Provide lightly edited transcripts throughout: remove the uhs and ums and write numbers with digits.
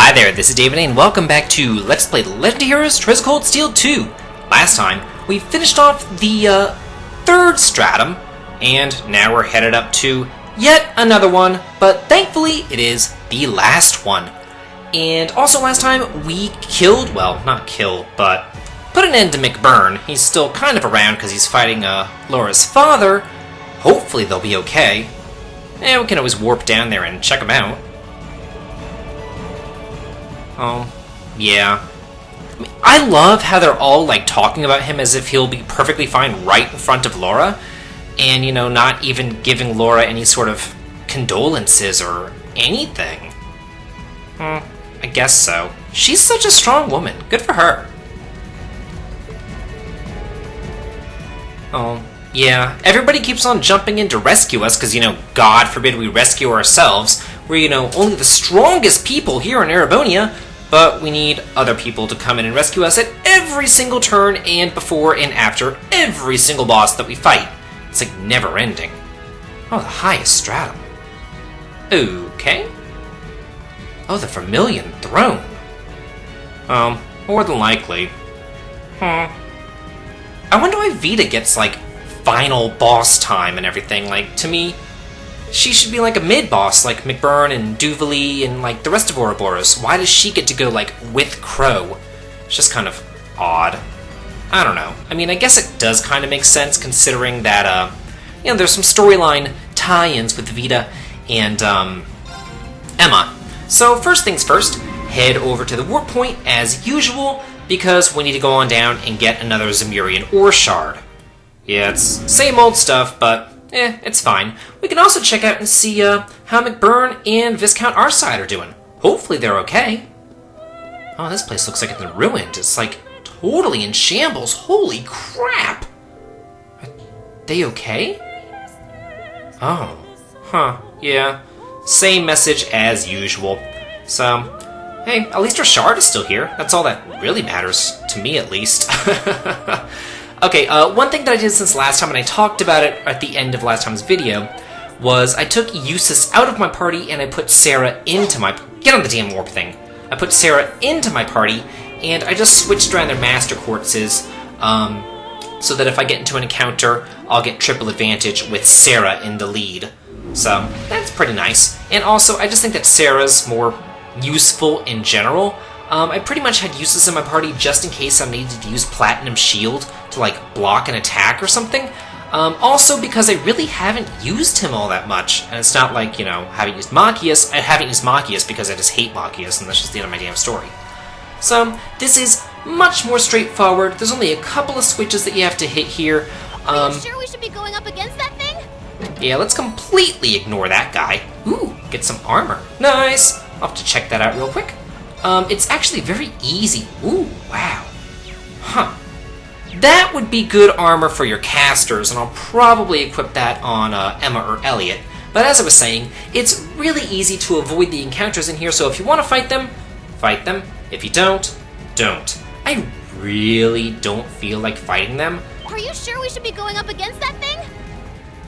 Hi there, this is David, and welcome back to Let's Play Legendary Heroes Treasure Cold Steel 2. Last time, we finished off the third stratum, and now we're headed up to yet another one, but thankfully it is the last one. And also last time, we killed, well, not killed, but put an end to McBurn. He's still kind of around because he's fighting Laura's father. Hopefully they'll be okay. And we can always warp down there and check them out. Oh, yeah. I love how they're all, like, talking about him as if he'll be perfectly fine right in front of Laura, and, you know, not even giving Laura any sort of condolences or anything. I guess so. She's such a strong woman. Good for her. Oh, yeah. Everybody keeps on jumping in to rescue us because, you know, God forbid we rescue ourselves. We're, you know, only the strongest people here in Erebonia, but we need other people to come in and rescue us at every single turn and before and after every single boss that we fight. It's like never ending. Oh, the highest stratum. Okay. Oh, the Vermillion throne. More than likely. I wonder why Vita gets, like, final boss time and everything. Like, to me, she should be like a mid-boss, like McBurn and Duel and, like, the rest of Ouroboros. Why does she get to go, like, with Crow? It's just kind of odd. I don't know. I mean, I guess it does kind of make sense considering that, you know, there's some storyline tie-ins with Vita and, Emma. So, first things first, head over to the warp point as usual, because we need to go on down and get another Vermilion ore shard. Yeah, it's same old stuff, but it's fine. We can also check out and see how McBurn and Viscount Arside are doing. Hopefully they're okay. Oh, this place looks like it's ruined. It's like totally in shambles. Holy crap! Are they okay? Oh, yeah. Same message as usual. So, hey, at least our shard is still here. That's all that really matters, to me at least. Okay, one thing that I did since last time, and I talked about it at the end of last time's video, was I took Eustace out of my party and I put Sarah into my... Get on the damn warp thing! I put Sarah into my party, and I just switched around their master quartzes, so that if I get into an encounter, I'll get triple advantage with Sarah in the lead. So, that's pretty nice. And also, I just think that Sarah's more useful in general. I pretty much had Eustace in my party just in case I needed to use Platinum Shield to, like, block an attack or something. Also because I really haven't used him all that much, and it's not like, you know, I haven't used Machias because I just hate Machias, and that's just the end of my damn story. So, this is much more straightforward. There's only a couple of switches that you have to hit here. Are you sure we should be going up against that thing? Yeah, let's completely ignore that guy. Ooh, get some armor. Nice! I'll have to check that out real quick. It's actually very easy. Ooh, wow. Huh. That would be good armor for your casters, and I'll probably equip that on Emma or Elliot. But as I was saying, it's really easy to avoid the encounters in here, so if you want to fight them, fight them. If you don't, don't. I really don't feel like fighting them. Are you sure we should be going up against that thing?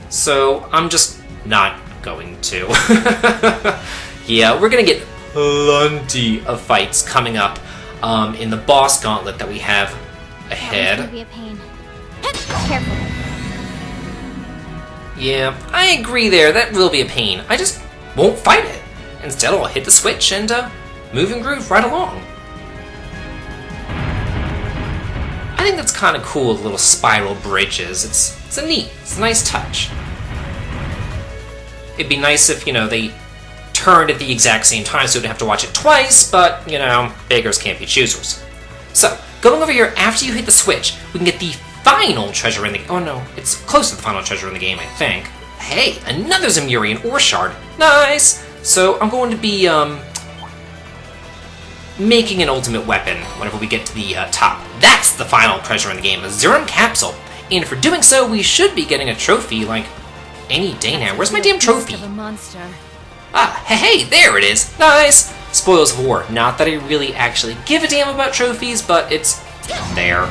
So, I'm just not going to. Yeah, we're gonna get plenty of fights coming up in the boss gauntlet that we have ahead. That one's gonna be a pain. Careful. Yeah, I agree there. That will be a pain. I just won't fight it. Instead, I'll hit the switch and move and groove right along. I think that's kind of cool, the little spiral bridges. It's a nice touch. It'd be nice if, you know, they turned at the exact same time so you don't have to watch it twice, but, you know, beggars can't be choosers. So, going over here after you hit the switch, we can get the final treasure in the... Oh no, it's close to the final treasure in the game, I think. Hey, another Vermilion ore shard. Nice! So, I'm going to be, making an ultimate weapon whenever we get to the top. That's the final treasure in the game, a Zerum capsule. And for doing so, we should be getting a trophy, like, any day now. Where's my damn trophy? Of a monster. Ah, hey, there it is. Nice. Spoils of War. Not that I really actually give a damn about trophies, but it's there.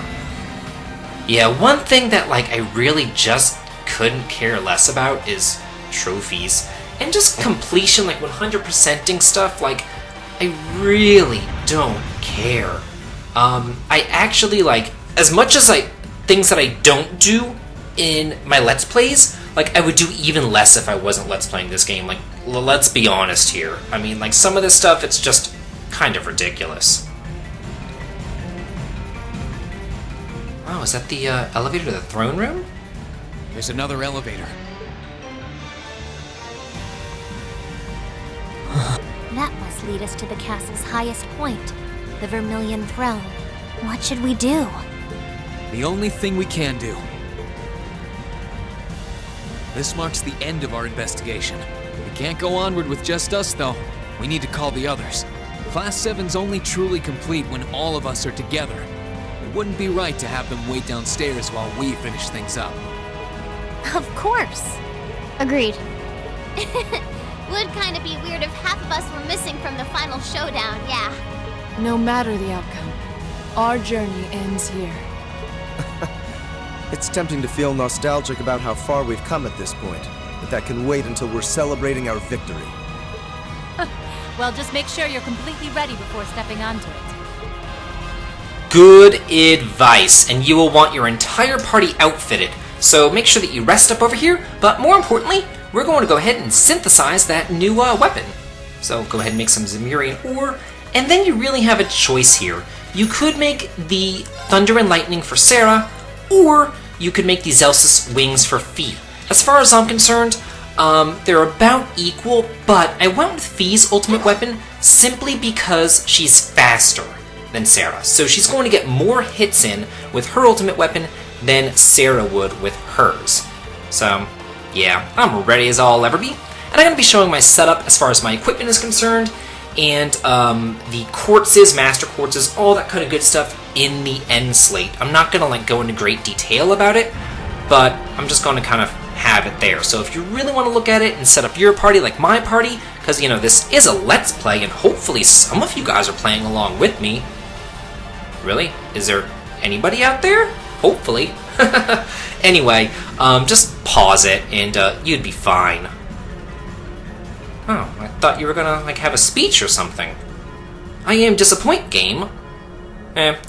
Yeah, one thing that, like, I really just couldn't care less about is trophies. And just completion, like 100%ing stuff, like, I really don't care. I actually, like, as much as things that I don't do in my Let's Plays, like, I would do even less if I wasn't Let's Playing this game. Like, let's be honest here. I mean, like, some of this stuff, it's just kind of ridiculous. Oh, is that the elevator to the throne room? There's another elevator. That must lead us to the castle's highest point, the Vermilion throne. What should we do? The only thing we can do. This marks the end of our investigation. We can't go onward with just us, though. We need to call the others. Class 7's only truly complete when all of us are together. It wouldn't be right to have them wait downstairs while we finish things up. Of course. Agreed. Would kind of be weird if half of us were missing from the final showdown, yeah. No matter the outcome, our journey ends here. It's tempting to feel nostalgic about how far we've come at this point, but that can wait until we're celebrating our victory. Well, just make sure you're completely ready before stepping onto it. Good advice, and you will want your entire party outfitted, so make sure that you rest up over here, but more importantly, we're going to go ahead and synthesize that new weapon. So go ahead and make some Vermilion ore, and then you really have a choice here. You could make the Thunder and Lightning for Sarah, or you could make the Zelsis Wings for Fee. As far as I'm concerned, they're about equal, but I went with Fee's ultimate weapon simply because she's faster than Sarah. So she's going to get more hits in with her ultimate weapon than Sarah would with hers. So, yeah, I'm ready as I'll ever be. And I'm going to be showing my setup as far as my equipment is concerned, and the quartzes, master quartzes, all that kind of good stuff in the end slate. I'm not going to like go into great detail about it, but I'm just going to kind of have it there. So if you really want to look at it and set up your party like my party, because, you know, this is a Let's Play, and hopefully some of you guys are playing along with me. Really? Is there anybody out there? Hopefully. Anyway, just pause it, and you'd be fine. Oh, I thought you were gonna, like, have a speech or something. I am disappointed, game.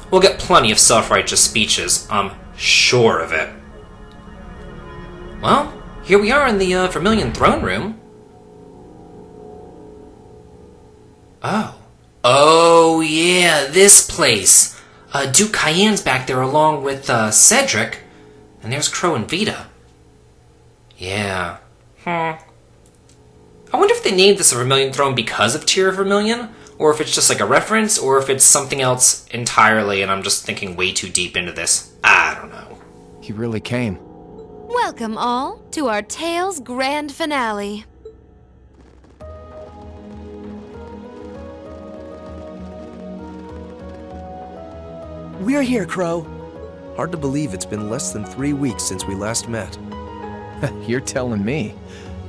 We'll get plenty of self-righteous speeches, I'm sure of it. Well, here we are in the Vermilion throne room. Oh. Oh, yeah, this place. Duke Cayenne's back there along with Cedric. And there's Crow and Vita. Yeah. I wonder if they named this a Vermilion throne because of Tear of Vermilion, or if it's just like a reference, or if it's something else entirely and I'm just thinking way too deep into this. I don't know. He really came. Welcome all to our Tales Grand Finale. We're here, Crow. Hard to believe it's been less than 3 weeks since we last met. You're telling me.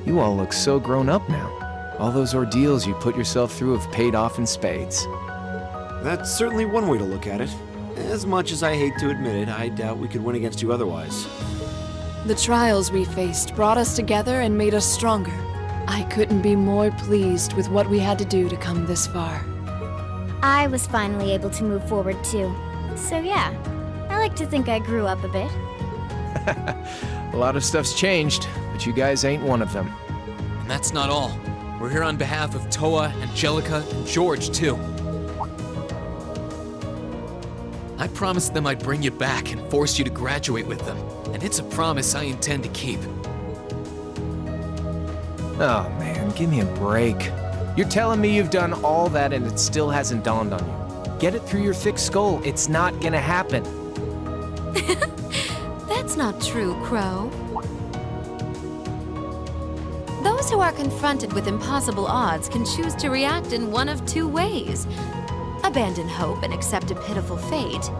You all look so grown up now. All those ordeals you put yourself through have paid off in spades. That's certainly one way to look at it. As much as I hate to admit it, I doubt we could win against you otherwise. The trials we faced brought us together and made us stronger. I couldn't be more pleased with what we had to do to come this far. I was finally able to move forward too. So yeah, I like to think I grew up a bit. A lot of stuff's changed, but you guys ain't one of them. And that's not all. We're here on behalf of Toa, Angelica, and George, too. I promised them I'd bring you back and force you to graduate with them, and it's a promise I intend to keep. Oh man, give me a break. You're telling me you've done all that and it still hasn't dawned on you. Get it through your thick skull, it's not gonna happen. That's not true, Crow. Those who are confronted with impossible odds can choose to react in one of two ways. Abandon hope and accept a pitiful fate,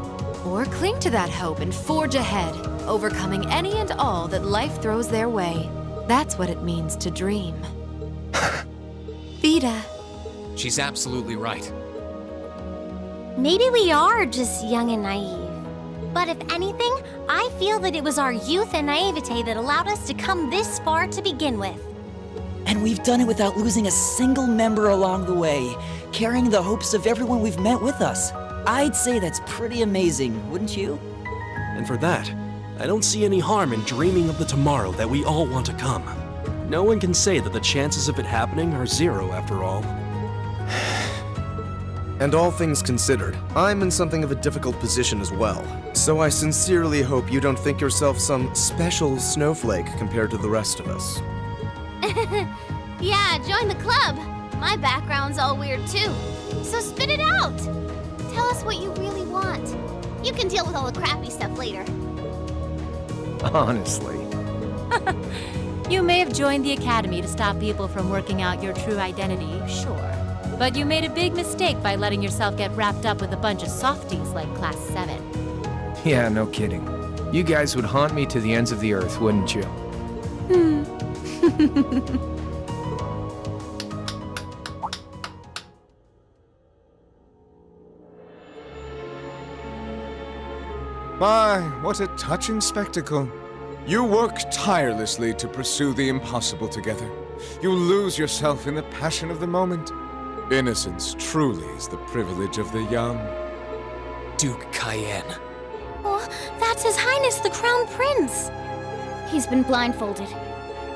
or cling to that hope and forge ahead, overcoming any and all that life throws their way. That's what it means to dream. Vita. She's absolutely right. Maybe we are just young and naive. But if anything, I feel that it was our youth and naivete that allowed us to come this far to begin with. And we've done it without losing a single member along the way, carrying the hopes of everyone we've met with us. I'd say that's pretty amazing, wouldn't you? And for that, I don't see any harm in dreaming of the tomorrow that we all want to come. No one can say that the chances of it happening are zero after all. And all things considered, I'm in something of a difficult position as well. So I sincerely hope you don't think yourself some special snowflake compared to the rest of us. Yeah, join the club. My background's all weird too. So spit it out. Tell us what you really want. You can deal with all the crappy stuff later. Honestly. You may have joined the Academy to stop people from working out your true identity, sure. But you made a big mistake by letting yourself get wrapped up with a bunch of softies like Class 7. Yeah, no kidding. You guys would haunt me to the ends of the earth, wouldn't you? My, what a touching spectacle. You work tirelessly to pursue the impossible together. You lose yourself in the passion of the moment. Innocence truly is the privilege of the young. Duke Cayenne. Oh, that's His Highness the Crown Prince. He's been blindfolded.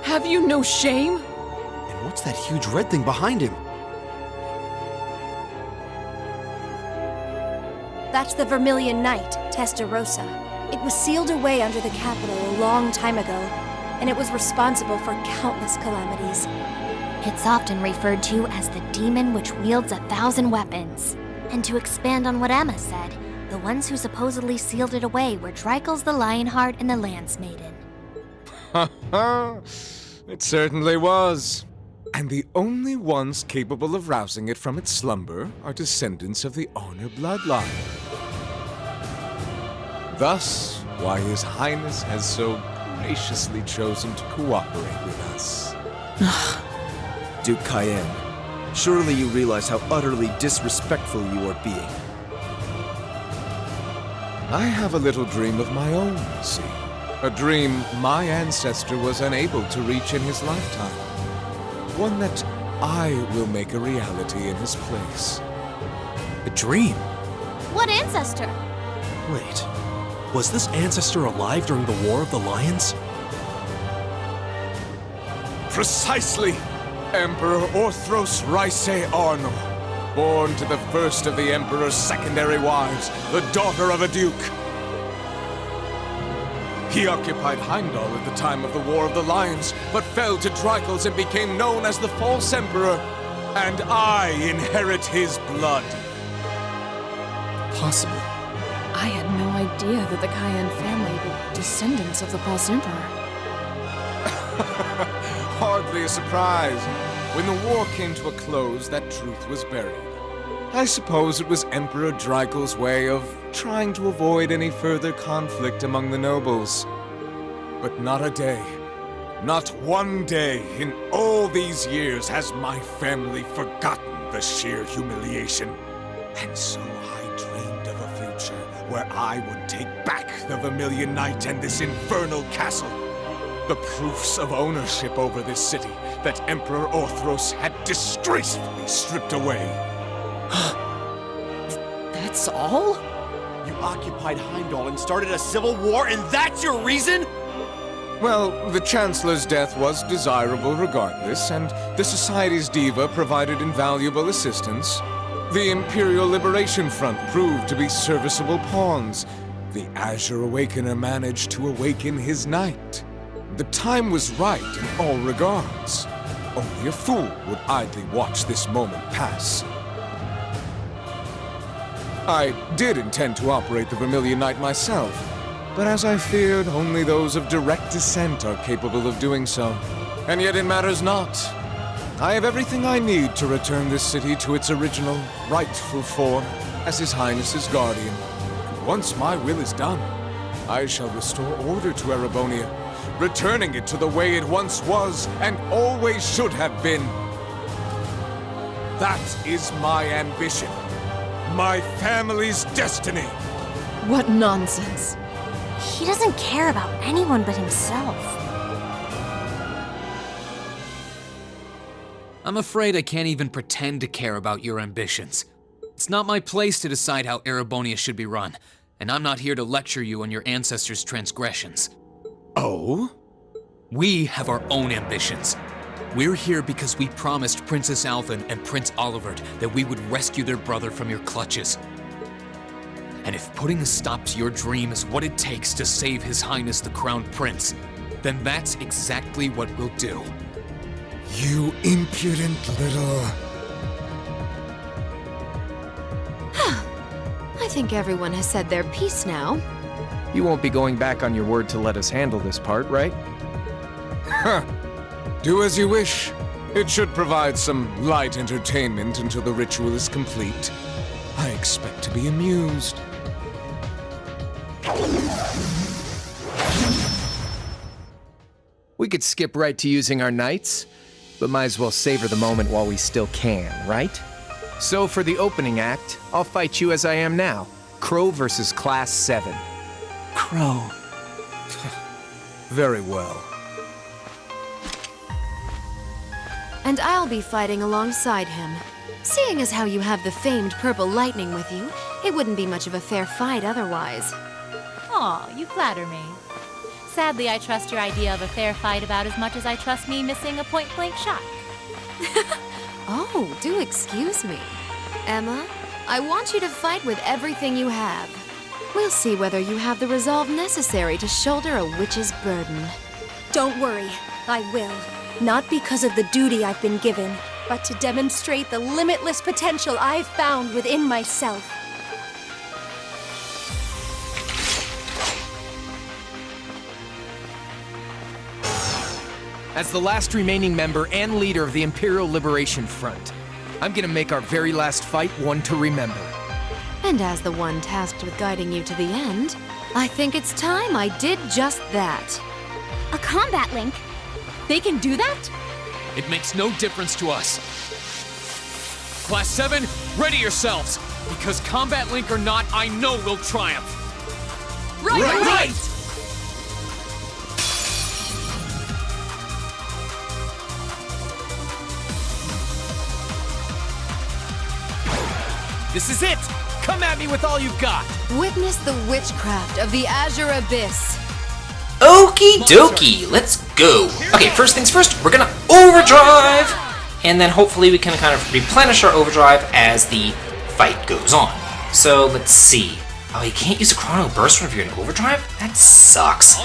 Have you no shame? And what's that huge red thing behind him? That's the Vermilion Knight, Testarossa. It was sealed away under the capital a long time ago, and it was responsible for countless calamities. It's often referred to as the demon which wields 1,000 weapons. And to expand on what Emma said, the ones who supposedly sealed it away were Dreikel's the Lionheart and the Lance Maiden. Ha ha! It certainly was. And the only ones capable of rousing it from its slumber are descendants of the Honor bloodline. Thus, why His Highness has so graciously chosen to cooperate with us. Duke Cayenne, surely you realize how utterly disrespectful you are being. I have a little dream of my own, you see. A dream my ancestor was unable to reach in his lifetime. One that I will make a reality in his place. A dream? What ancestor? Wait, was this ancestor alive during the War of the Lions? Precisely! Emperor Orthros Raise Arno, born to the first of the Emperor's secondary wives, the daughter of a duke. He occupied Heimdall at the time of the War of the Lions, but fell to Dreikel's and became known as the False Emperor. And I inherit his blood. Possible. I had no idea that the Cayenne family were descendants of the False Emperor. Hardly a surprise. When the war came to a close, that truth was buried. I suppose it was Emperor Dreikel's way of trying to avoid any further conflict among the nobles. But not a day, not one day in all these years has my family forgotten the sheer humiliation. And so I dreamed of a future where I would take back the Vermilion Knight and this infernal castle. The proofs of ownership over this city that Emperor Orthros had disgracefully stripped away. That's all? You occupied Heimdall and started a civil war, and that's your reason? Well, the Chancellor's death was desirable regardless, and the Society's diva provided invaluable assistance. The Imperial Liberation Front proved to be serviceable pawns. The Azure Awakener managed to awaken his knight. The time was right in all regards. Only a fool would idly watch this moment pass. I did intend to operate the Vermilion Knight myself, but as I feared, only those of direct descent are capable of doing so. And yet it matters not. I have everything I need to return this city to its original, rightful form as His Highness's guardian. And once my will is done, I shall restore order to Erebonia, returning it to the way it once was and always should have been. That is my ambition. My family's destiny. What nonsense. He doesn't care about anyone but himself. I'm afraid I can't even pretend to care about your ambitions. It's not my place to decide how Erebonia should be run, and I'm not here to lecture you on your ancestors' transgressions. Oh? We have our own ambitions. We're here because we promised Princess Alvin and Prince Olivert that we would rescue their brother from your clutches. And if putting a stop to your dream is what it takes to save His Highness the Crown Prince, then that's exactly what we'll do. You impudent little... I think everyone has said their piece now. You won't be going back on your word to let us handle this part, right? Huh. Do as you wish. It should provide some light entertainment until the ritual is complete. I expect to be amused. We could skip right to using our knights, but might as well savor the moment while we still can, right? So for the opening act, I'll fight you as I am now. Crow versus Class 7. Crow. Very well. And I'll be fighting alongside him. Seeing as how you have the famed purple lightning with you, it wouldn't be much of a fair fight otherwise. Aw, you flatter me. Sadly, I trust your idea of a fair fight about as much as I trust me missing a point-blank shot. Oh, do excuse me. Emma, I want you to fight with everything you have. We'll see whether you have the resolve necessary to shoulder a witch's burden. Don't worry, I will. Not because of the duty I've been given, but to demonstrate the limitless potential I've found within myself. As the last remaining member and leader of the Imperial Liberation Front, I'm gonna make our very last fight one to remember. And as the one tasked with guiding you to the end, I think it's time I did just that. A combat link? They can do that? It makes no difference to us. Class 7, ready yourselves! Because Combat Link or not, I know we'll triumph! Right! This is it! Come at me with all you've got! Witness the witchcraft of the Azure Abyss. Okie dokie, let's go. Okay, first things first, we're gonna overdrive, and then hopefully we can kind of replenish our overdrive as the fight goes on. So let's see. Oh, you can't use a chrono burst whenever you're in overdrive? That sucks.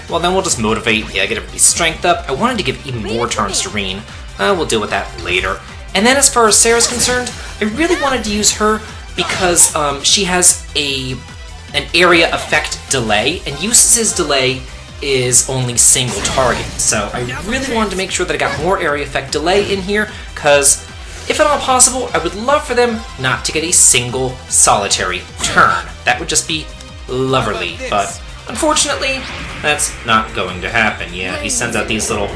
Well then we'll just motivate. Yeah, get everybody's strength up. I wanted to give even more turns to Reen. We'll deal with that later. And then as far as Sarah's concerned, I really wanted to use her because she has an area effect delay, and Eustace's delay is only single target. So I really wanted to make sure that I got more area effect delay in here, because if at all possible, I would love for them not to get a single solitary turn. That would just be lovely, but unfortunately, that's not going to happen. Yeah, he sends out these little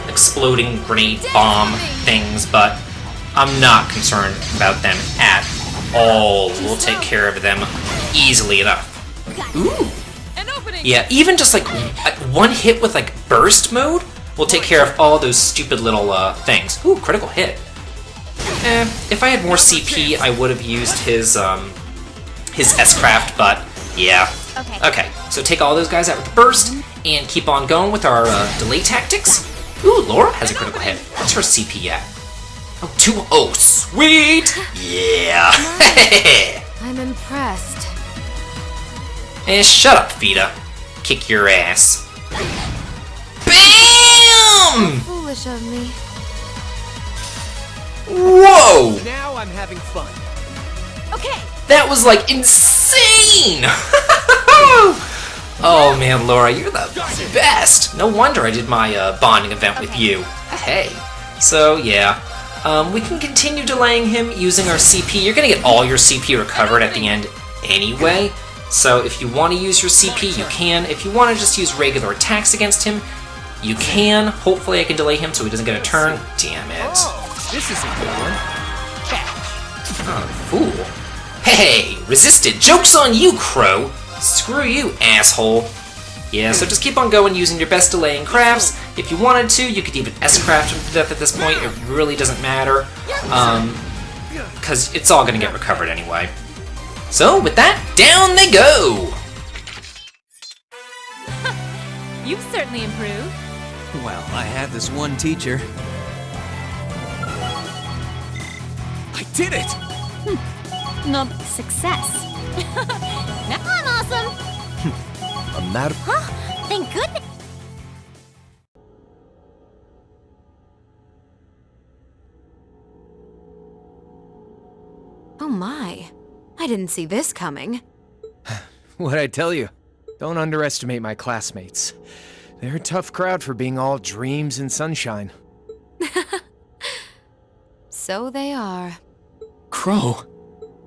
exploding grenade bomb things, but I'm not concerned about them at all. We'll take care of them easily enough. Ooh. Yeah, even just like one hit with like burst mode will take care of all those stupid little things. Ooh, critical hit. If I had more CP, I would have used his S-Craft, but yeah. Okay, so take all those guys out with the burst and keep on going with our delay tactics. Ooh, Laura has a critical hit. What's her CP at? Oh, 2. Oh, sweet! Yeah! I'm impressed. Shut up, Vita. Kick your ass. BAM! Foolish of me. Whoa! Now I'm having fun. Okay. That was like insane! Oh man, Laura, you're the best. No wonder I did my bonding event with you. Hey. So yeah, we can continue delaying him using our CP. You're gonna get all your CP recovered at the end anyway. So if you want to use your CP, you can. If you want to just use regular attacks against him, you can. Hopefully I can delay him so he doesn't get a turn. Damn it. Oh, this is a good one. Oh, fool. Hey, resisted. Joke's on you, Crow. Screw you, asshole. Yeah, so just keep on going using your best delaying crafts, If you wanted to, you could even S-craft him to death at this point. It really doesn't matter, because it's all going to get recovered anyway. So, with that, down they go! You've certainly improved. Well, I had this one teacher. I did it! No success. Now I'm awesome! A matter. Huh? Thank goodness. Oh my. I didn't see this coming. What'd I tell you? Don't underestimate my classmates. They're a tough crowd for being all dreams and sunshine. So they are. Crow.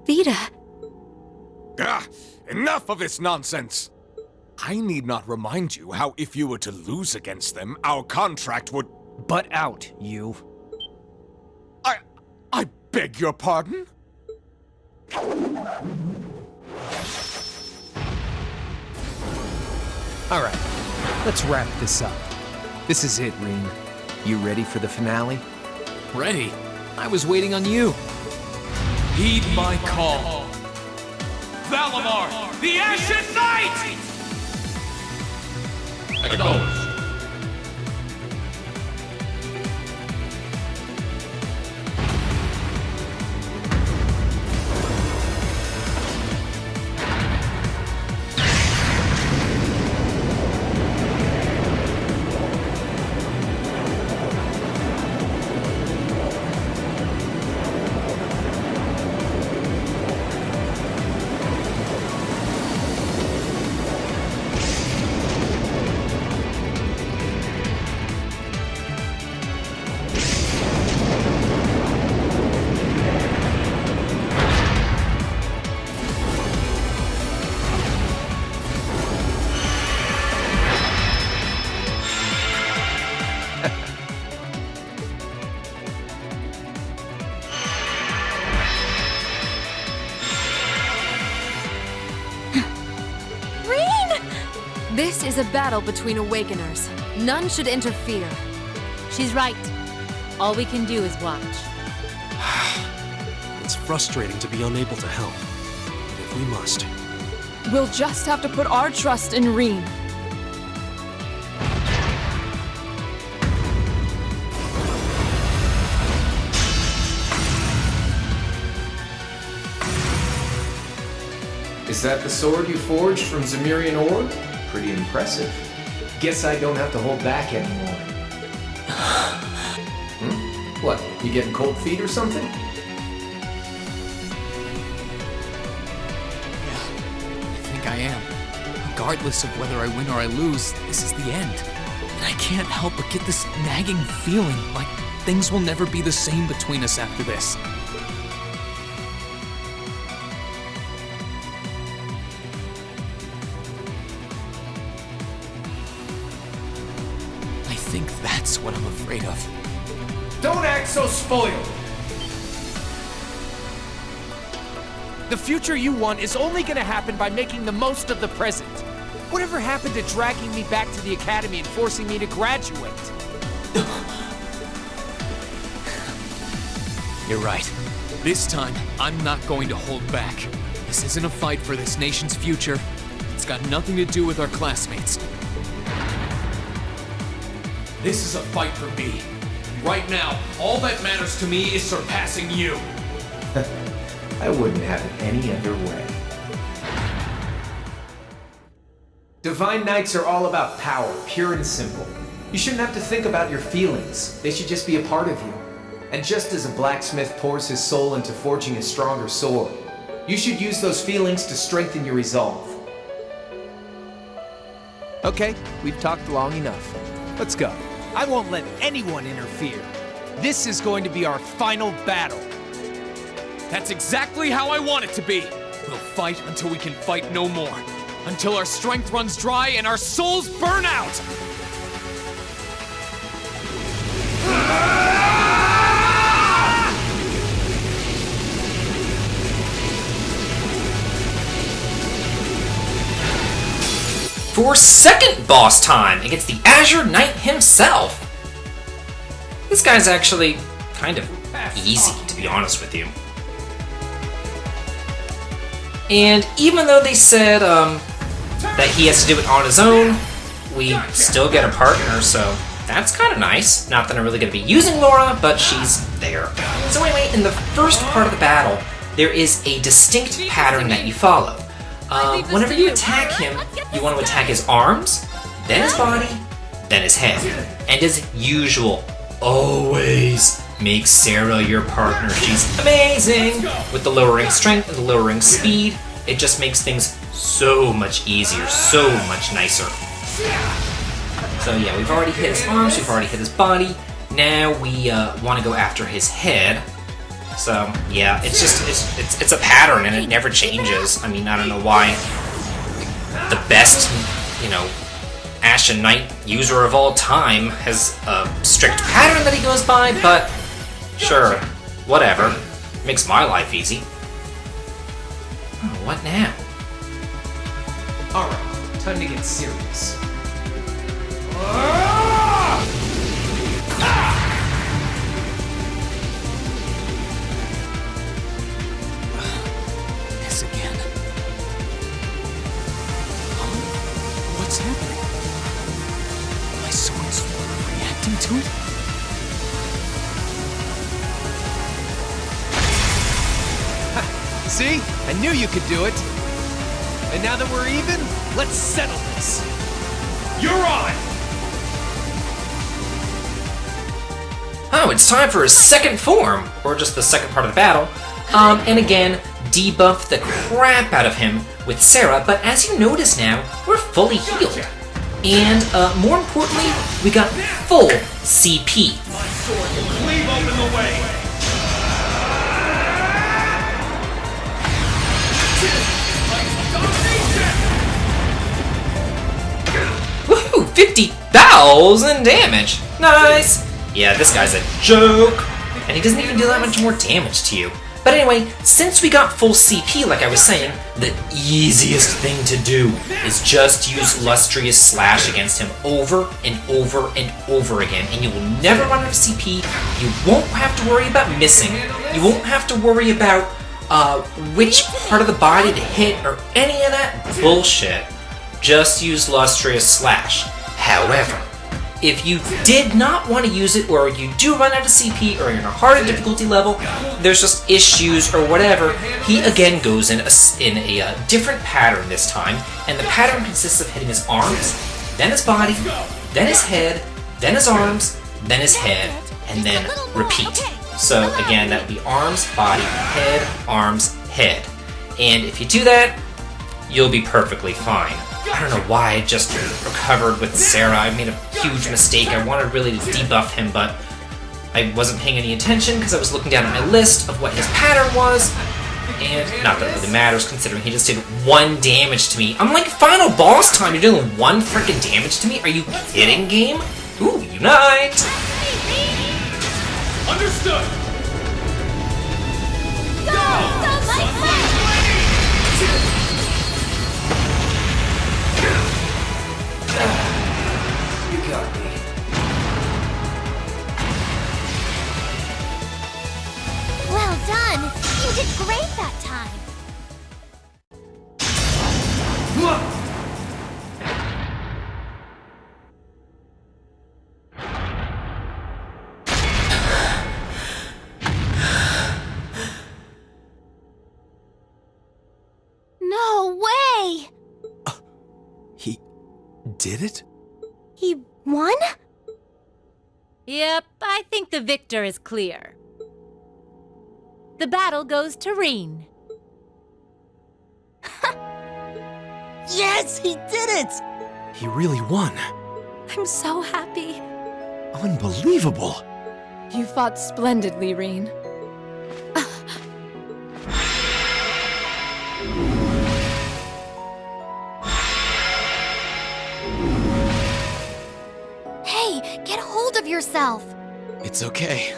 Vita. Ah, enough of this nonsense! I need not remind you how if you were to lose against them, our contract would... Butt out, you. I beg your pardon? Alright, let's wrap this up. This is it, Reen. You ready for the finale? Ready? I was waiting on you. Heed my call. Valimar, the Ashen Knight! Acknowledged. This is a battle between Awakeners. None should interfere. She's right. All we can do is watch. It's frustrating to be unable to help, but if we must. We'll just have to put our trust in Reen. Is that the sword you forged from Vermillion ore? Pretty impressive. Guess I don't have to hold back anymore. What, you getting cold feet or something? Yeah, I think I am. Regardless of whether I win or I lose, this is the end. And I can't help but get this nagging feeling like things will never be the same between us after this. I think that's what I'm afraid of. Don't act so spoiled! The future you want is only gonna happen by making the most of the present. Whatever happened to dragging me back to the academy and forcing me to graduate? You're right. This time, I'm not going to hold back. This isn't a fight for this nation's future. It's got nothing to do with our classmates. This is a fight for me. Right now, all that matters to me is surpassing you. I wouldn't have it any other way. Divine Knights are all about power, pure and simple. You shouldn't have to think about your feelings. They should just be a part of you. And just as a blacksmith pours his soul into forging a stronger sword, you should use those feelings to strengthen your resolve. Okay, we've talked long enough. Let's go. I won't let anyone interfere. This is going to be our final battle. That's exactly how I want it to be. We'll fight until we can fight no more. Until our strength runs dry and our souls burn out! for second boss time against the Azure Knight himself. This guy's actually kind of easy, to be honest with you. And even though they said that he has to do it on his own, we still get a partner, so that's kind of nice. Not that I'm really going to be using Laura, but she's there. So anyway, in the first part of the battle, there is a distinct pattern that you follow. Whenever you attack him, you want to attack his arms, then his body, then his head. And as usual, always make Sarah your partner. She's amazing! With the lowering strength and the lowering speed, it just makes things so much easier, so much nicer. So yeah, we've already hit his arms, we've already hit his body. Now we want to go after his head. So yeah, it's a pattern and it never changes. I mean, I don't know why the best, Ashen Knight user of all time has a strict pattern that he goes by, but sure, whatever. Makes my life easy. Oh, what now? Alright, time to get serious. This again. What's happening? My sword's reacting to it? See? I knew you could do it. And now that we're even, let's settle this. You're on! Oh, it's time for his second form, or just the second part of the battle. And again, debuff the crap out of him with Sarah, but as you notice now, we're fully healed. And more importantly, we got full CP. My sword will cleave open the way. Woohoo! 50,000 damage! Nice! Yeah, this guy's a joke! And he doesn't even do that much more damage to you. But anyway, since we got full CP, like I was saying, the easiest thing to do is just use Lustrious Slash against him over and over and over again, and you will never run out of CP. You won't have to worry about missing. You won't have to worry about which part of the body to hit or any of that bullshit. Just use Lustrious Slash. However, if you did not want to use it, or you do run out of CP, or you're in a harder difficulty level, there's just issues or whatever, he again goes in a different pattern this time, and the pattern consists of hitting his arms, then his body, then his head, then his arms, then his head, and then repeat. So again, that would be arms, body, head, arms, head. And if you do that, you'll be perfectly fine. I don't know why I just recovered with Sarah. I made a huge mistake. I wanted really to debuff him, but I wasn't paying any attention because I was looking down at my list of what his pattern was. And not that it really matters, considering he just did 1 damage to me. I'm like, final boss time, you're doing 1 freaking damage to me? Are you kidding, game? Ooh, unite! Understood! Go! You got me. Well done! You did great that time! No way! He did it? He won? Yep, I think the victor is clear. The battle goes to Reen. Yes, he did it! He really won. I'm so happy. Unbelievable. You fought splendidly, Reen. Hey, get a hold of yourself! It's okay.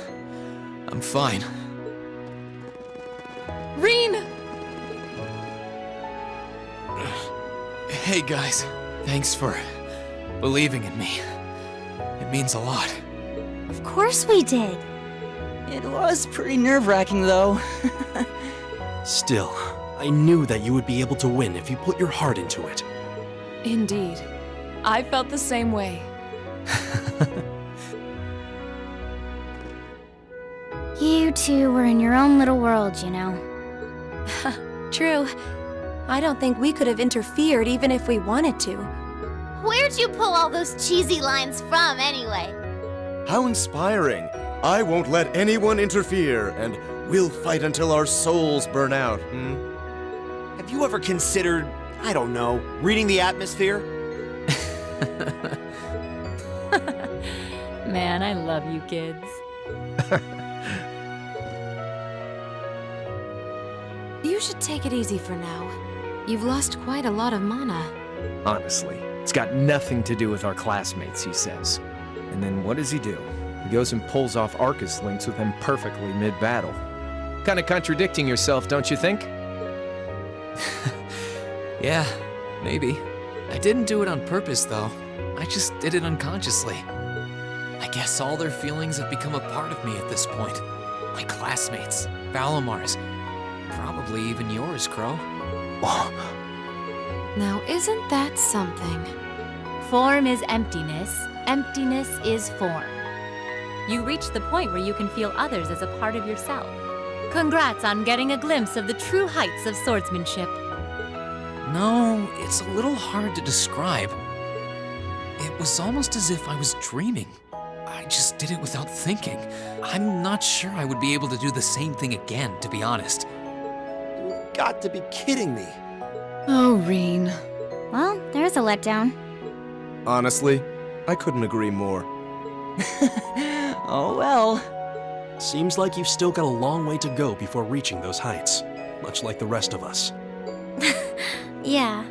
I'm fine. Reen! Hey guys, Thanks for believing in me. It means a lot. Of course we did. It was pretty nerve-wracking, though. Still, I knew that you would be able to win if you put your heart into it. Indeed. I felt the same way. You two were in your own little world, you know. True. I don't think we could have interfered even if we wanted to. Where'd you pull all those cheesy lines from, anyway? How inspiring. I won't let anyone interfere, and we'll fight until our souls burn out, Have you ever considered, I don't know, reading the atmosphere? Man, I love you kids. You should take it easy for now. You've lost quite a lot of mana. Honestly, it's got nothing to do with our classmates, he says. And then what does he do? He goes and pulls off Arcus links with them perfectly mid-battle. Kinda contradicting yourself, don't you think? Yeah, maybe. I didn't do it on purpose, though. I just did it unconsciously. I guess all their feelings have become a part of me at this point. My classmates, Valamar's, probably even yours, Crow. Now, isn't that something? Form is emptiness. Emptiness is form. You reach the point where you can feel others as a part of yourself. Congrats on getting a glimpse of the true heights of swordsmanship. No, it's a little hard to describe. It was almost as if I was dreaming. I just did it without thinking. I'm not sure I would be able to do the same thing again, to be honest. You've got to be kidding me. Oh, Reen. Well, there's a letdown. Honestly, I couldn't agree more. Oh well. Seems like you've still got a long way to go before reaching those heights, much like the rest of us. Yeah.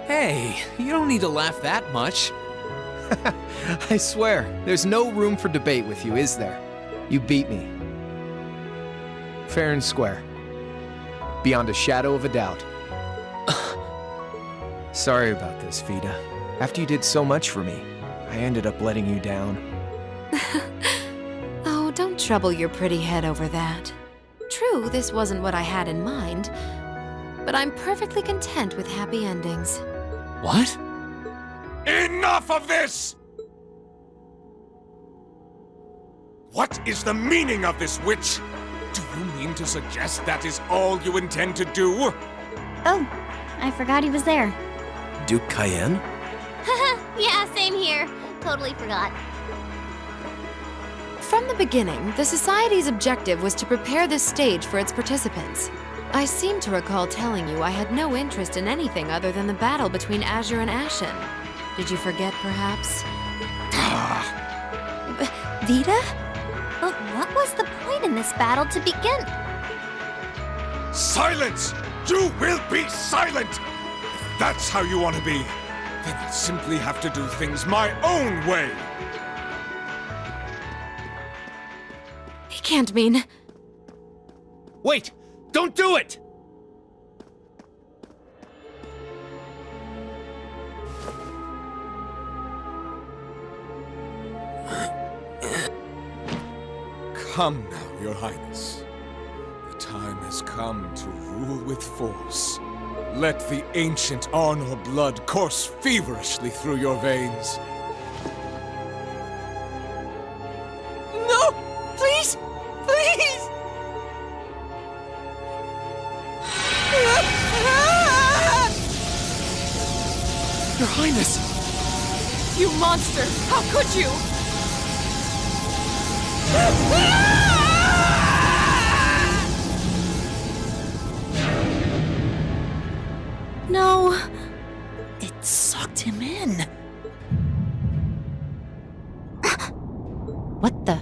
Hey, you don't need to laugh that much. I swear, there's no room for debate with you, is there? You beat me. Fair and square. Beyond a shadow of a doubt. Sorry about this, Vita. After you did so much for me, I ended up letting you down. Oh, don't trouble your pretty head over that. True, this wasn't what I had in mind, but I'm perfectly content with happy endings. What? Enough of this! What is the meaning of this, witch? Do you mean to suggest that is all you intend to do? Oh, I forgot he was there. Duke Cayenne? Yeah, same here. Totally forgot. From the beginning, the Society's objective was to prepare this stage for its participants. I seem to recall telling you I had no interest in anything other than the battle between Azure and Ashen. Did you forget, perhaps? Vita? But what was the point in this battle to begin? Silence! You will be silent! If that's how you want to be, then I'll simply have to do things my own way! He can't mean... Wait! Don't do it! Come now, Your Highness. The time has come to rule with force. Let the ancient Arnor blood course feverishly through your veins. No! Please! Please! Your Highness! You monster! How could you? No! It sucked him in. What the?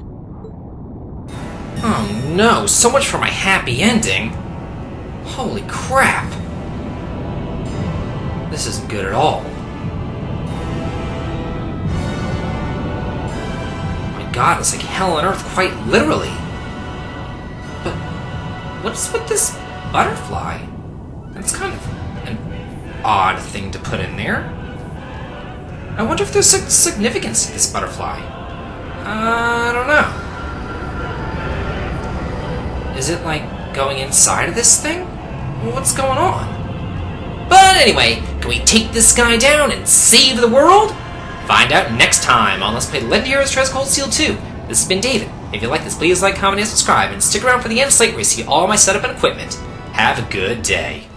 Oh no, so much for my happy ending. Holy crap. This isn't good at all. My god, it's like hell on earth, quite literally. But what's with this butterfly? That's kind of an odd thing to put in there. I wonder if there's significance to this butterfly. I don't know. Is it like going inside of this thing? What's going on? But anyway, can we take this guy down and save the world? Find out next time on Let's Play Legendary Heroes Trails Cold Steel 2. This has been David. If you like this, please like, comment, and subscribe, and stick around for the end slate where you see all my setup and equipment. Have a good day.